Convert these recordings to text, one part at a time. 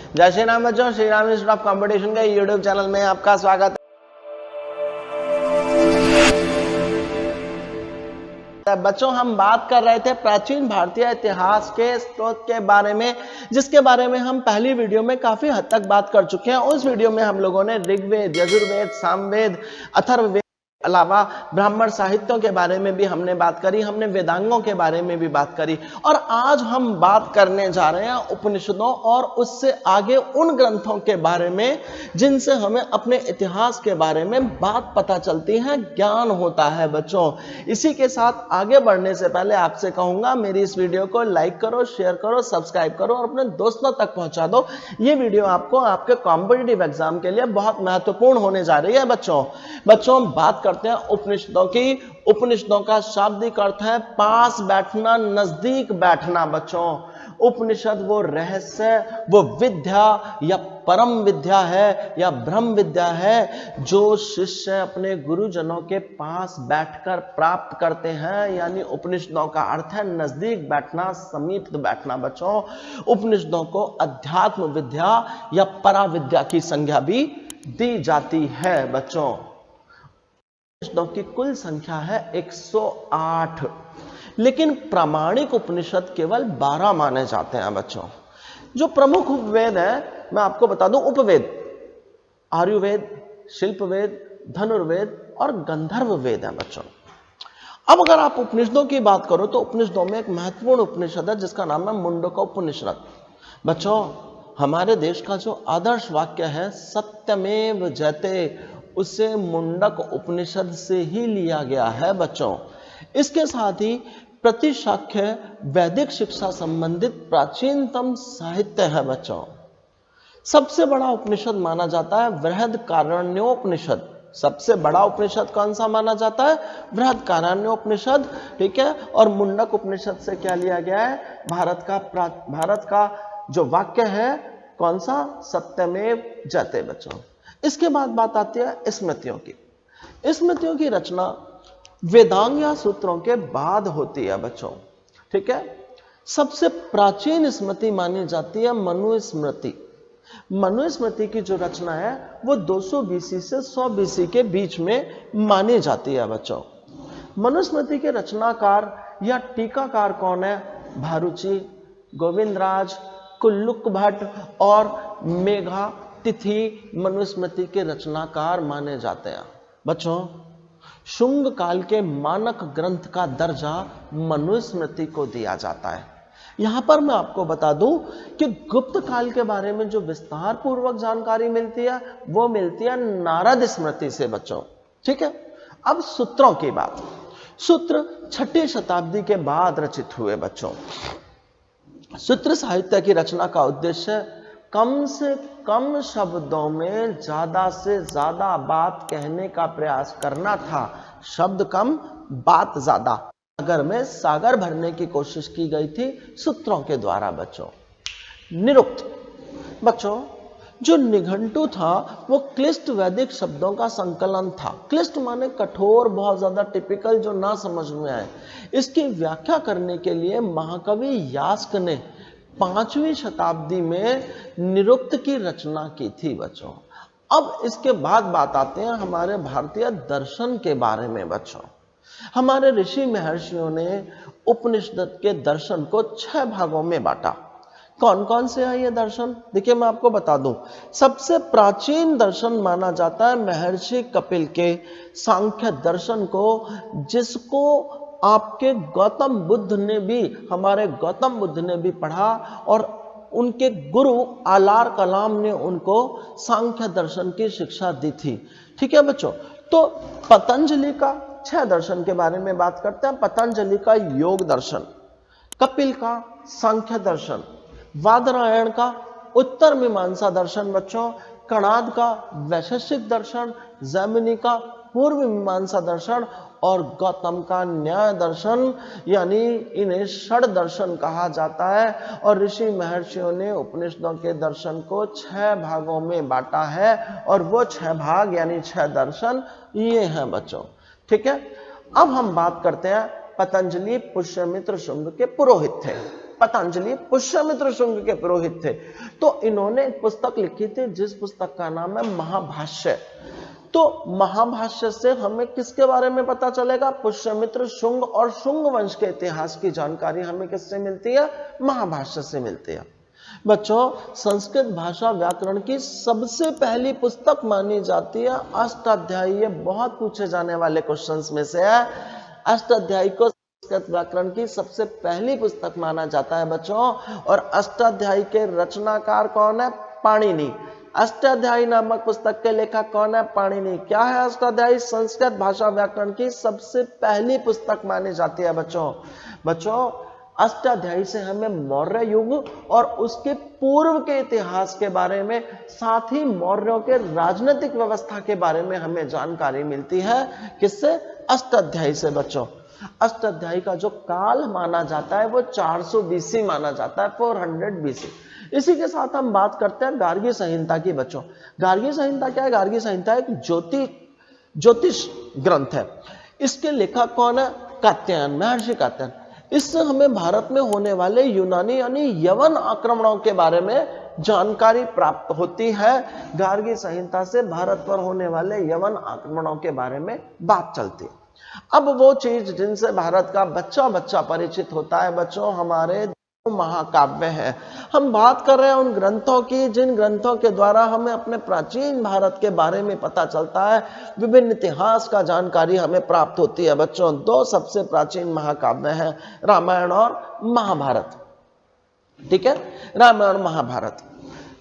जय श्री राम बच्चों, Shri Ram institute of competition के यूट्यूब चैनल में आपका स्वागत है। बच्चों, हम बात कर रहे थे प्राचीन भारतीय इतिहास के स्रोत के बारे में, जिसके बारे में हम पहली वीडियो में काफी हद तक बात कर चुके हैं। उस वीडियो में हम लोगों ने ऋग्वेद, यजुर्वेद, सामवेद, अथर्ववेद अलावा ब्राह्मण साहित्यों के बारे में भी हमने बात करी, हमने वेदांगों के बारे में भी बात करी। और आज हम बात करने जा रहे हैं उपनिषदों और उससे आगे उन ग्रंथों के बारे में जिनसे हमें अपने इतिहास के बारे में बात पता चलती है, ज्ञान होता है। बच्चों, इसी के साथ आगे बढ़ने से पहले आपसे कहूंगा, मेरी इस वीडियो को लाइक करो, शेयर करो, सब्सक्राइब करो और अपने दोस्तों तक पहुंचा दो। ये वीडियो आपको आपके कॉम्पिटिटिव एग्जाम के लिए बहुत महत्वपूर्ण होने जा रही है। बच्चों बात करते हैं उपनिषदों की। उपनिषदों का शाब्दिक अर्थ है पास बैठना, नजदीक बैठना। बच्चों, उपनिषद वो रहस्य, वो विद्या या परम विद्या है या ब्रह्म विद्या है जो शिष्य अपने गुरुजनों के पास बैठकर प्राप्त करते हैं। यानी उपनिषदों का अर्थ है नजदीक बैठना, समीप बैठना। बच्चों, उपनिषदों को अध्यात्म विद्या या पराविद्या की संज्ञा भी दी जाती है। बच्चों, उपनिषदों की कुल संख्या है 108, लेकिन प्रामाणिक उपनिषद केवल 12 माने जाते हैं। बच्चों, जो प्रमुख उपवेद है मैं आपको बता दूं, उपवेद आयुर्वेद, शिल्पवेद, धनुर्वेद और गंधर्व वेद है। बच्चों, अब अगर आप उपनिषदों की बात करो तो उपनिषदों में एक महत्वपूर्ण उपनिषद है जिसका नाम है मुंडक उपनिषद। बच्चों, हमारे देश का जो आदर्श वाक्य है सत्यमेव जयते, उसे मुंडक उपनिषद से ही लिया गया है। बच्चों, इसके साथ ही प्रतिशाख्य वैदिक शिक्षा संबंधित प्राचीनतम साहित्य है। बच्चों, सबसे बड़ा उपनिषद माना जाता है बृहदारण्योपनिषद। सबसे बड़ा उपनिषद कौन सा माना जाता है? बृहदारण्योपनिषद। ठीक है। और मुंडक उपनिषद से क्या लिया गया है? भारत का जो वाक्य है कौन सा? सत्यमेव जयते। बच्चों, इसके बाद बात आती है स्मृतियों की। स्मृतियों की रचना वेदांग या सूत्रों के बाद होती है। बच्चों, ठीक है। सबसे प्राचीन स्मृति मानी जाती है मनुस्मृति। मनुस्मृति की जो रचना है वो 200 बीसी से 100 बीसी के बीच में मानी जाती है। बच्चों, मनुस्मृति के रचनाकार या टीकाकार कौन है? भारुचि, गोविंदराज, कुल्लुक भट्ट और मेघा तिथि मनुस्मृति के रचनाकार माने जाते हैं। बच्चों, शुंग काल के मानक ग्रंथ का दर्जा मनुस्मृति को दिया जाता है। यहां पर मैं आपको बता दूं कि गुप्त काल के बारे में जो विस्तार पूर्वक जानकारी मिलती है वो मिलती है नारद स्मृति से। बच्चों, ठीक है। अब सूत्रों की बात। सूत्र 6ठी शताब्दी के बाद रचित हुए। बच्चों, सूत्र साहित्य की रचना का उद्देश्य कम से कम शब्दों में ज्यादा से ज्यादा बात कहने का प्रयास करना था। शब्द कम, बात ज्यादा। सागर में सागर भरने की कोशिश की गई थी सूत्रों के द्वारा। बच्चों, निरुक्त। बच्चों, जो निघंटु था वो क्लिष्ट वैदिक शब्दों का संकलन था। क्लिष्ट माने कठोर, बहुत ज्यादा टिपिकल, जो ना समझ में आए। इसकी व्याख्या करने के लिए महाकवि यास्क ने 5वीं शताब्दी में निरुक्त की रचना की थी। बच्चों, अब इसके बाद बात आते हैं हमारे भारतीय दर्शन के बारे में। बच्चों, हमारे ऋषि महर्षियों ने उपनिषद के दर्शन को 6 भागों में बांटा। कौन कौन से हैं ये दर्शन? देखिए, मैं आपको बता दूं। सबसे प्राचीन दर्शन माना जाता है महर्षि कपिल के सांख्य दर्शन को, जिसको आपके गौतम बुद्ध ने भी, हमारे गौतम बुद्ध ने भी पढ़ा और उनके गुरु आलार कलाम ने उनको सांख्य दर्शन की शिक्षा दी थी। ठीक है बच्चों। तो पतंजलि का 6 दर्शन के बारे में बात करते हैं। पतंजलि का योग दर्शन, कपिल का सांख्य दर्शन, वादरायण का उत्तर मीमांसा दर्शन। बच्चों, कणाद का वैशेषिक दर्शन, जैमिनी का पूर्व मीमांसा दर्शन और गौतम का न्याय दर्शन। यानी इन्हें षड दर्शन कहा जाता है। और ऋषि महर्षियों ने उपनिषदों के दर्शन को 6 भागों में बांटा है और वो 6 भाग यानी 6 दर्शन ये हैं। बच्चों, ठीक है। अब हम बात करते हैं, पतंजलि पुष्यमित्र शुंग के पुरोहित थे। पतंजलि पुष्यमित्र शुंग के पुरोहित थे। तो इन्होंने एक पुस्तक लिखी थी जिस पुस्तक का नाम है महाभाष्य। तो महाभाष्य से हमें किसके बारे में पता चलेगा? पुष्यमित्र शुंग और शुंग वंश के इतिहास की जानकारी हमें किससे मिलती है? महाभाष्य से मिलती है। बच्चों, संस्कृत भाषा व्याकरण की सबसे पहली पुस्तक मानी जाती है अष्टाध्यायी। ये बहुत पूछे जाने वाले क्वेश्चंस में से है। अष्टाध्यायी को संस्कृत व्याकरण की सबसे पहली पुस्तक माना जाता है बच्चों। और अष्टाध्यायी के रचनाकार कौन है? पाणिनि। अष्टाध्यायी नामक पुस्तक के लेखक कौन है? पाणिनि। क्या है अष्टाध्यायी? संस्कृत भाषा व्याकरण की सबसे पहली पुस्तक मानी जाती है बच्चों अष्टाध्यायी से हमें मौर्य युग और उसके पूर्व के इतिहास के बारे में, साथ ही मौर्यों के राजनीतिक व्यवस्था के बारे में हमें जानकारी मिलती है। किससे? अष्टाध्यायी से बच्चों। अष्टाध्यायी का जो काल माना जाता है वो 400 BC माना जाता है, 400 BC। इसी के साथ हम बात करते हैं गार्गी संहिता की बच्चों। गार्गी संहिता क्या है? गार्गी संहिता एक ज्योतिष ग्रंथ है। इसके लेखक कौन है? कात्यायन, महर्षि कात्यायन। इससे हमें भारत में होने वाले यूनानी यानी यवन आक्रमणों के बारे में जानकारी प्राप्त होती है। गार्गी संहिता से भारत पर होने वाले यवन आक्रमणों के बारे में बात चलती है। अब वो चीज जिनसे भारत का बच्चा बच्चा परिचित होता है बच्चों, हमारे महाकाव्य है। हम बात कर रहे हैं उन ग्रंथों की जिन ग्रंथों के द्वारा हमें अपने प्राचीन भारत के बारे में पता चलता है, विभिन्न इतिहास का जानकारी हमें प्राप्त होती है बच्चों। दो सबसे प्राचीन महाकाव्य हैं, रामायण और महाभारत। ठीक है, रामायण और महाभारत।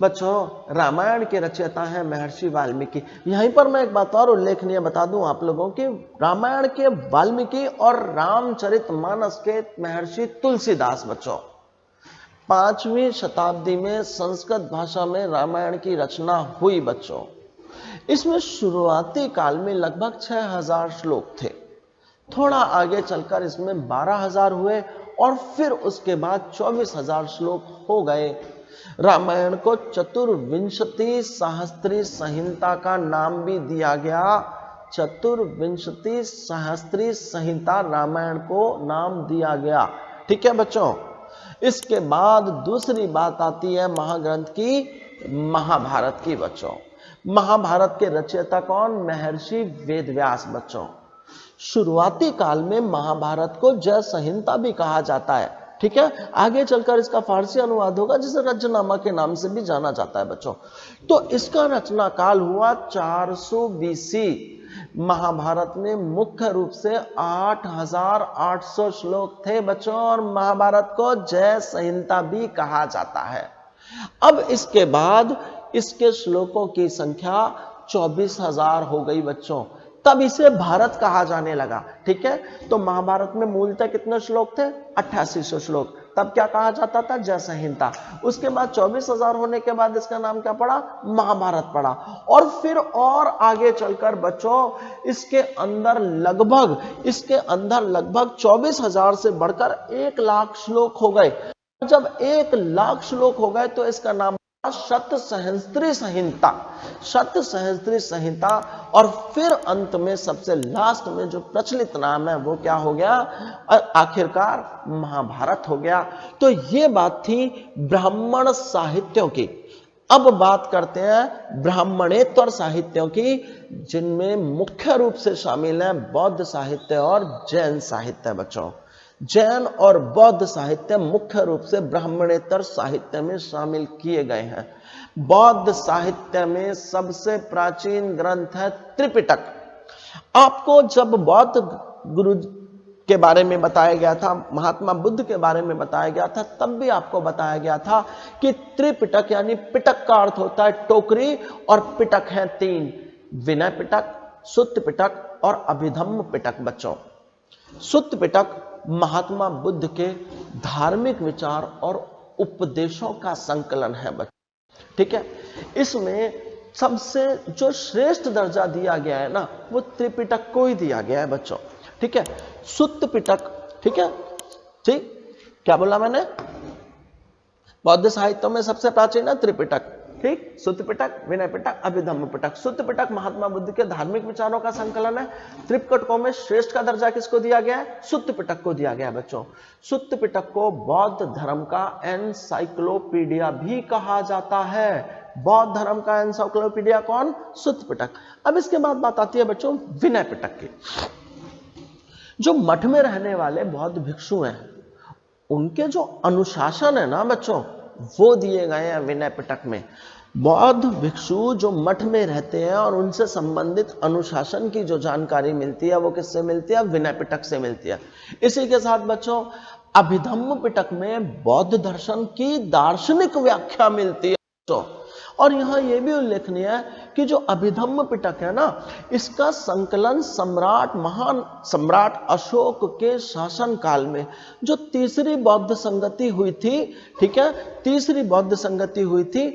बच्चों, रामायण के रचयिता हैं महर्षि वाल्मीकि। यहीं पर मैं एक बात और उल्लेखनीय बता दूं आप लोगों की, रामायण के वाल्मीकि और रामचरितमानस के महर्षि तुलसीदास बच्चों। 5वीं शताब्दी में संस्कृत भाषा में रामायण की रचना हुई बच्चों। इसमें शुरुआती काल में लगभग 6000 श्लोक थे। थोड़ा आगे चलकर इसमें 12000 हुए और फिर उसके बाद 24000 श्लोक हो गए। रामायण को चतुर्विंशति सहस्त्री संहिता का नाम भी दिया गया। चतुर्विंशति सहस्त्री संहिता रामायण को नाम दिया गया। ठीक है बच्चों। इसके बाद दूसरी बात आती है महाग्रंथ की, महाभारत की बच्चों। महाभारत के रचयिता कौन? महर्षि वेदव्यास बच्चों। शुरुआती काल में महाभारत को जय संहिता भी कहा जाता है। ठीक है, आगे चलकर इसका फारसी अनुवाद होगा जिसे रचनामा के नाम से भी जाना जाता है बच्चों। तो इसका रचना काल हुआ 400 BC। महाभारत में मुख्य रूप से 8800 श्लोक थे बच्चों और महाभारत को जय संहिता भी कहा जाता है। अब इसके बाद इसके श्लोकों की संख्या 24000 हो गई बच्चों, तब इसे भारत कहा जाने लगा। ठीक है, तो महाभारत में मूलतः कितने श्लोक थे? 8800 श्लोक। तब क्या कहा जाता था? जय संहिता। उसके बाद 24000 होने के बाद इसका नाम क्या पड़ा? महाभारत पड़ा। और फिर और आगे चलकर बच्चों इसके अंदर लगभग 24000 से बढ़कर 1 लाख श्लोक हो गए। जब 1 लाख श्लोक हो गए तो इसका नाम शतसहस्त्री संहिता। शतसहस्त्री संहिता। और फिर अंत में सबसे लास्ट में जो प्रचलित नाम है वो क्या हो गया? आखिरकार महाभारत हो गया। तो ये बात थी ब्राह्मण साहित्यों की। अब बात करते हैं ब्राह्मणेतर साहित्यों की, जिनमें मुख्य रूप से शामिल है बौद्ध साहित्य और जैन साहित्य बच्चों। जैन और बौद्ध साहित्य मुख्य रूप से ब्राह्मणेतर साहित्य में शामिल किए गए हैं। बौद्ध साहित्य में सबसे प्राचीन ग्रंथ है त्रिपिटक। आपको जब बौद्ध गुरु के बारे में बताया गया था, महात्मा बुद्ध के बारे में बताया गया था, तब भी आपको बताया गया था कि त्रिपिटक यानी पिटक का अर्थ होता है टोकरी, और पिटक है 3, विनय पिटक, सुत्त पिटक और अभिधम्म पिटक बच्चों। सुत्त पिटक महात्मा बुद्ध के धार्मिक विचार और उपदेशों का संकलन है बच्चों। ठीक है, इसमें सबसे जो श्रेष्ठ दर्जा दिया गया है ना, वो त्रिपिटक को ही दिया गया है बच्चों। ठीक है, सुत्त पिटक। ठीक है, ठीक क्या बोला मैंने? बौद्ध साहित्य में सबसे प्राचीन है त्रिपिटक। ठीक, सुत्त पिटक, विनय पिटक, अभिधम्म पिटक। सुत्त पिटक महात्मा बुद्ध के धार्मिक विचारों का संकलन है। त्रिपिटकों में श्रेष्ठ का दर्जा किसको दिया गया है? सुत्त पिटक को दिया गया है बच्चों। सुत्त पिटक को बौद्ध धर्म का एनसाइक्लोपीडिया भी कहा जाता है। बौद्ध धर्म का एनसाइक्लोपीडिया कौन? सुत्त पिटक। अब इसके बाद बात आती है बच्चों विनय पिटक की। जो मठ में रहने वाले बौद्ध भिक्षु हैं, उनके जो अनुशासन है ना बच्चों, वो दिए गए हैं विनय पिटक में। बौद्ध भिक्षु जो मठ में रहते हैं और उनसे संबंधित अनुशासन की जो जानकारी मिलती है वो किससे मिलती है? विनय पिटक से मिलती है। इसी के साथ बच्चों अभिधम्म पिटक में बौद्ध दर्शन की दार्शनिक व्याख्या मिलती है बच्चों। और यहां यह भी उल्लेखनीय है कि जो अभिधम्म पिटक है ना, इसका संकलन महान सम्राट अशोक के शासन काल में जो तीसरी बौद्ध संगति हुई थी, ठीक है, तीसरी बौद्ध संगति हुई थी,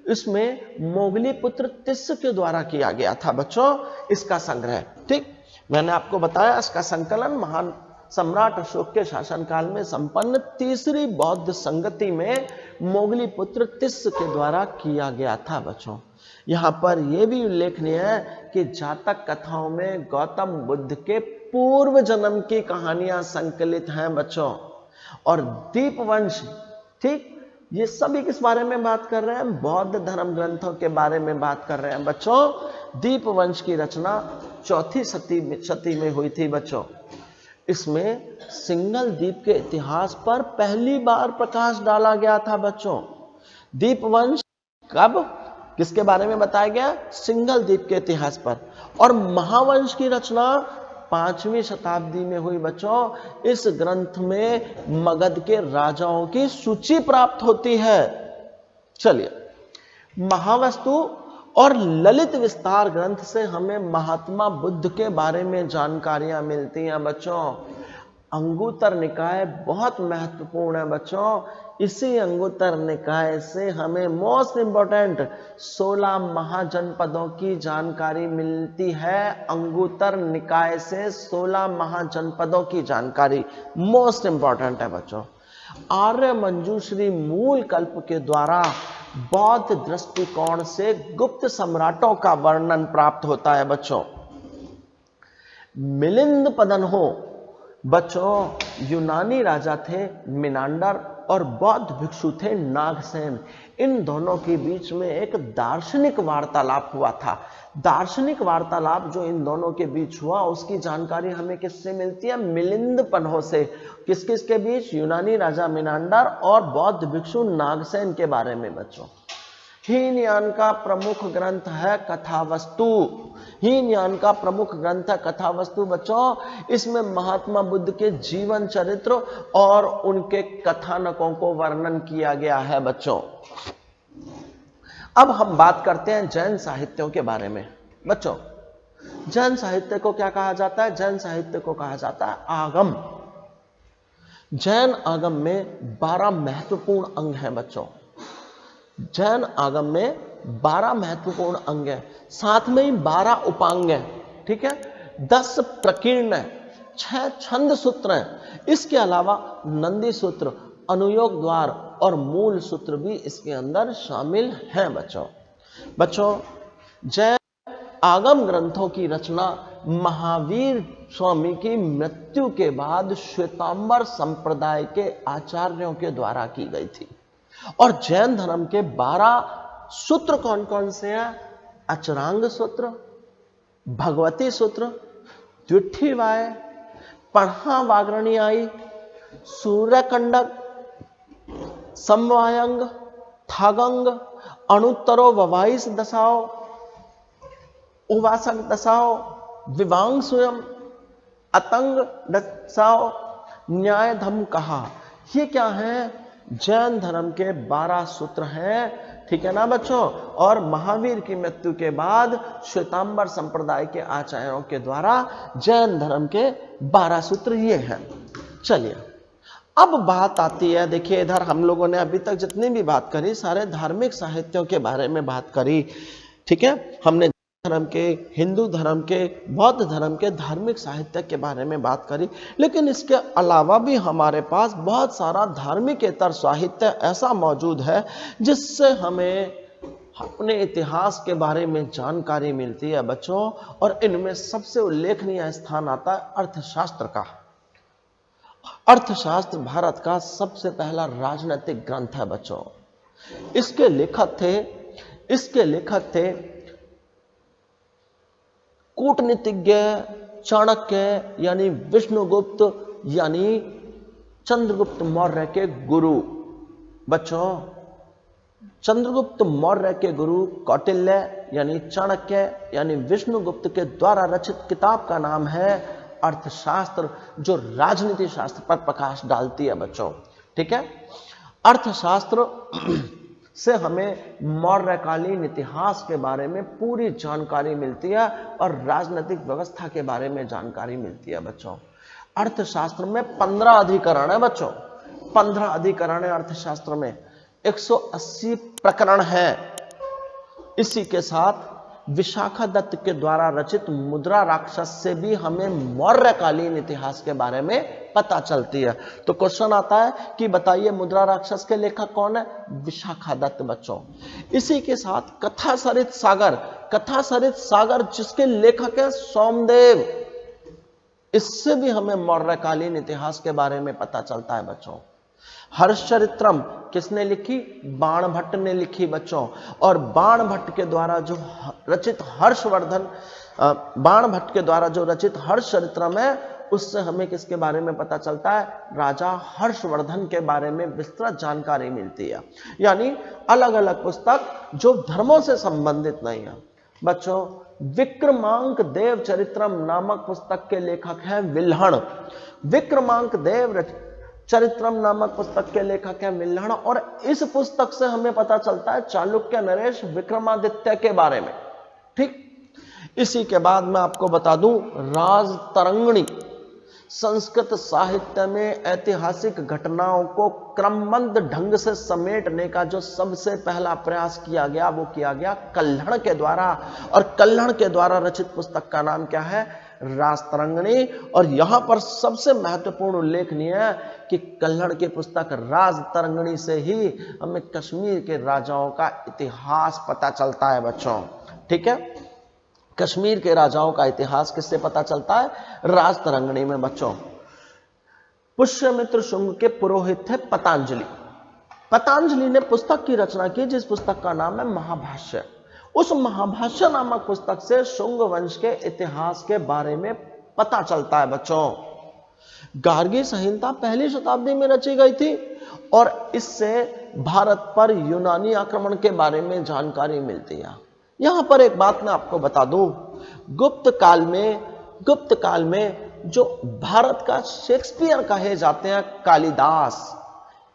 इसमें मोगली पुत्र तिस्स के द्वारा किया गया था बच्चों इसका संग्रह। ठीक, मैंने आपको बताया इसका संकलन महान सम्राट अशोक के शासनकाल में संपन्न तीसरी बौद्ध संगति में मोगली पुत्र तिस्स के द्वारा किया गया था बच्चों। यहां पर यह भी उल्लेखनीय है कि जातक कथाओं में गौतम बुद्ध के पूर्व जन्म की कहानियां संकलित हैं बच्चों। और दीपवंश, ठीक, ये सभी किस बारे में बात कर रहे हैं? बौद्ध धर्म ग्रंथों के बारे में बात कर रहे हैं बच्चों। दीपवंश की रचना चौथी शती में हुई थी बच्चों। इसमें सिंगल द्वीप के इतिहास पर पहली बार प्रकाश डाला गया था बच्चों। दीपवंश कब, किसके बारे में बताया गया? सिंगल द्वीप के इतिहास पर। और महावंश की रचना 5वीं शताब्दी में हुई बच्चों। इस ग्रंथ में मगध के राजाओं की सूची प्राप्त होती है। चलिए, महावस्तु और ललित विस्तार ग्रंथ से हमें महात्मा बुद्ध के बारे में जानकारियां मिलती हैं बच्चों। अंगुत्तर निकाय बहुत महत्वपूर्ण है बच्चों। इसी अंगुत्तर निकाय से हमें मोस्ट इंपॉर्टेंट 16 महाजनपदों की जानकारी मिलती है। अंगुत्तर निकाय से 16 महाजनपदों की जानकारी मोस्ट इंपॉर्टेंट है बच्चों। आर्य मंजूश्री मूल कल्प के द्वारा बौद्ध दृष्टिकोण से गुप्त सम्राटों का वर्णन प्राप्त होता है बच्चों। मिलिंद पदन्हो बच्चों यूनानी राजा थे मिनांडर, और बौद्ध भिक्षु थे नागसेन। इन दोनों के बीच में एक दार्शनिक वार्तालाप हुआ था। दार्शनिक वार्तालाप जो इन दोनों के बीच हुआ उसकी जानकारी हमें किससे मिलती है? मिलिंद पन्हो से। किस किस के बीच? यूनानी राजा मिनांडर और बौद्ध भिक्षु नागसेन के बारे में बच्चों। हीनयान का प्रमुख ग्रंथ है कथावस्तु। हीनयान का प्रमुख ग्रंथ है कथावस्तु बच्चों। इसमें महात्मा बुद्ध के जीवन चरित्र और उनके कथानकों को वर्णन किया गया है बच्चों। अब हम बात करते हैं जैन साहित्यों के बारे में बच्चों। जैन साहित्य को क्या कहा जाता है? जैन साहित्य को कहा जाता है आगम। जैन आगम में 12 महत्वपूर्ण अंग हैं बच्चों। जैन आगम में 12 महत्वपूर्ण अंग हैं, साथ में ही 12 उपांग हैं, ठीक है, 10 प्रकीर्ण हैं, 6 छंद सूत्र हैं। इसके अलावा नंदी सूत्र, अनुयोग द्वार और मूल सूत्र भी इसके अंदर शामिल हैं बच्चों। जैन आगम ग्रंथों की रचना महावीर स्वामी की मृत्यु के बाद श्वेतांबर संप्रदाय के आचार्यों के द्वारा की गई थी। और जैन धर्म के 12 सूत्र कौन कौन से हैं? अचरांग सूत्र, भगवती सूत्र, द्वितीवाय, पढ़ा वाग्रणियाई, सूर्यकंडक, समवायंग, थागंग, अणुत्तरो ववाइस दशाओ, उवासक दशाओ, विवांग स्वयं, अतंग दशाओ, न्याय धम कहा। ये क्या है? जैन धर्म के 12 सूत्र हैं, ठीक है ना बच्चों। और महावीर की मृत्यु के बाद श्वेतांबर संप्रदाय के आचार्यों के द्वारा जैन धर्म के 12 सूत्र ये हैं। चलिए, अब बात आती है, देखिए इधर हम लोगों ने अभी तक जितनी भी बात करी सारे धार्मिक साहित्यों के बारे में बात करी, ठीक है। हमने धर्म के, हिंदू धर्म के, बौद्ध धर्म के धार्मिक साहित्य के बारे में बात करी। लेकिन इसके अलावा भी हमारे पास बहुत सारा धार्मिकेतर साहित्य ऐसा मौजूद है जिससे हमें अपने इतिहास के बारे में जानकारी मिलती है बच्चों। और इनमें सबसे उल्लेखनीय स्थान आता है अर्थशास्त्र का। अर्थशास्त्र भारत का सबसे पहला राजनीतिक ग्रंथ है बच्चों। इसके लेखक थे कूटनीतिज्ञ चाणक्य यानी विष्णुगुप्त यानी चंद्रगुप्त मौर्य के गुरु। बच्चों, चंद्रगुप्त मौर्य के गुरु कौटिल्य यानी चाणक्य यानी विष्णुगुप्त के द्वारा रचित किताब का नाम है अर्थशास्त्र, जो राजनीति शास्त्र पर प्रकाश डालती है बच्चों। ठीक है, अर्थशास्त्र से हमें मौर्यकालीन इतिहास के बारे में पूरी जानकारी मिलती है और राजनीतिक व्यवस्था के बारे में जानकारी मिलती है बच्चों। अर्थशास्त्र में 15 अधिकरण है बच्चों, 15 अधिकरण है अर्थशास्त्र में, 180 प्रकरण है। इसी के साथ विशाखादत्त के द्वारा रचित मुद्रा राक्षस से भी हमें मौर्यकालीन इतिहास के बारे में पता चलती है। तो क्वेश्चन आता है कि बताइए मुद्रा राक्षस के लेखक कौन है? विशाखादत्त बच्चों। इसी के साथ कथासरित सागर जिसके लेखक है सोमदेव, इससे भी हमें मौर्यकालीन इतिहास के बारे में पता चलता है बच्चों। हर्षचरित्रम किसने लिखी? बाणभट्ट ने लिखी बच्चों। और बाणभट्ट के द्वारा जो रचित हर्षचरित्रम है, उससे हमें किसके बारे में पता चलता है? राजा हर्षवर्धन के बारे में विस्तृत जानकारी मिलती है। यानी अलग अलग पुस्तक जो धर्मों से संबंधित नहीं है बच्चों। विक्रमांक देव चरित्रम नामक पुस्तक के लेखक हैं विल्हण। विक्रमांक देव चरित्रम नामक पुस्तक के लेखक हैं विल्हण। और इस पुस्तक से हमें पता चलता है चालुक्य नरेश विक्रमादित्य के बारे में। ठीक, इसी के बाद मैं आपको बता दूं राजतरंगिणी संस्कृत साहित्य में ऐतिहासिक घटनाओं को क्रमबद्ध ढंग से समेटने का जो सबसे पहला प्रयास किया गया वो किया गया कल्हण के द्वारा। और कल्हण के द्वारा रचित पुस्तक का नाम क्या है? राजतरंगिणी। और यहां पर सबसे महत्वपूर्ण उल्लेखनीय है कि कल्हण की पुस्तक राजतरंगिणी से ही हमें कश्मीर के राजाओं का इतिहास पता चलता है बच्चों। ठीक है, कश्मीर के राजाओं का इतिहास किससे पता चलता है? राजतरंगिणी में बच्चों। पुष्यमित्र शुंग के पुरोहित थे पतंजलि। पतंजलि ने पुस्तक की रचना की जिस पुस्तक का नाम है महाभाष्य। उस महाभाष्य नामक पुस्तक से शुंग वंश के इतिहास के बारे में पता चलता है बच्चों। गार्गी संहिता पहली शताब्दी में रची गई थी और इससे भारत पर यूनानी आक्रमण के बारे में जानकारी मिलती है। यहां पर एक बात मैं आपको बता दूं, गुप्त काल में जो भारत का शेक्सपियर कहे जाते हैं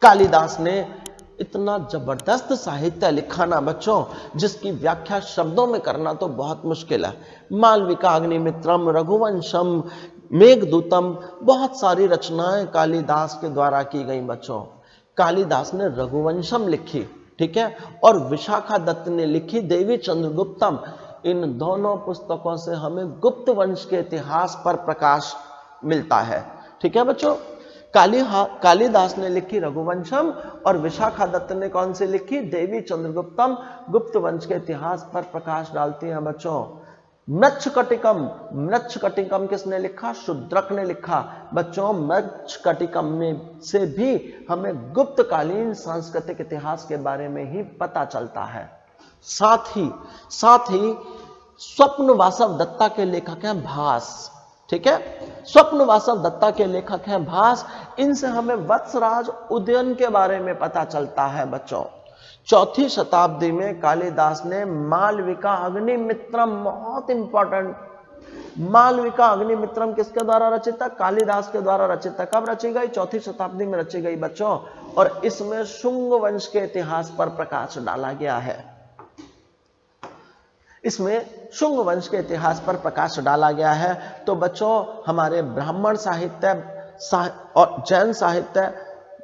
कालिदास ने इतना जबरदस्त साहित्य लिखा ना बच्चों, जिसकी व्याख्या शब्दों में करना तो बहुत मुश्किल है। मालविका अग्निमित्रम, रघुवंशम, मेघदूतम, बहुत सारी रचनाएं कालिदास के द्वारा की गई बच्चों। कालिदास ने रघुवंशम लिखी, ठीक है, और विशाखादत्त ने लिखी देवी चंद्रगुप्तम। इन दोनों पुस्तकों से हमें गुप्त वंश के इतिहास पर प्रकाश मिलता है। ठीक है बच्चों, कालिदास ने लिखी रघुवंशम और विशाखादत्त ने कौन सी लिखी? देवी चंद्रगुप्तम। गुप्त वंश के इतिहास पर प्रकाश डालती हैं बच्चों। मृच्छकटिकम किसने लिखा? शूद्रक ने लिखा बच्चों। मृच्छकटिकम में से भी हमें गुप्तकालीन सांस्कृतिक इतिहास के बारे में ही पता चलता है। साथ ही स्वप्न वासव दत्ता के लेखक हैं भास। ठीक है, स्वप्न वासव दत्ता के लेखक हैं भास। इनसे हमें वत्सराज उदयन के बारे में पता चलता है बच्चों। चौथी शताब्दी में कालिदास ने मालविका अग्निमित्रम, बहुत इंपॉर्टेंट, मालविका अग्निमित्रम किसके द्वारा रचित है? कालिदास के द्वारा रचित है। कब रची गई? चौथी शताब्दी में रची गई बच्चों। और इसमें शुंग वंश के इतिहास पर प्रकाश डाला गया है। इसमें शुंग वंश के इतिहास पर प्रकाश डाला गया है। तो बच्चों, हमारे ब्राह्मण साहित्य और जैन साहित्य,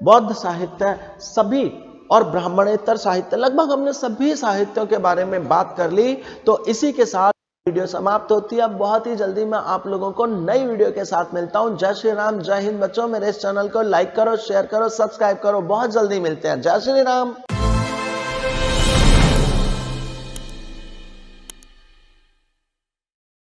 बौद्ध साहित्य, सभी और ब्राह्मणेतर साहित्य, लगभग हमने सभी साहित्यों के बारे में बात कर ली। तो इसी के साथ वीडियो समाप्त होती है। बहुत ही जल्दी मैं आप लोगों को नई वीडियो के साथ मिलता हूं। जय श्री राम, जय हिंद बच्चों। मेरे इस चैनल को लाइक करो, शेयर करो, सब्सक्राइब करो। बहुत जल्दी मिलते हैं। जय श्री राम।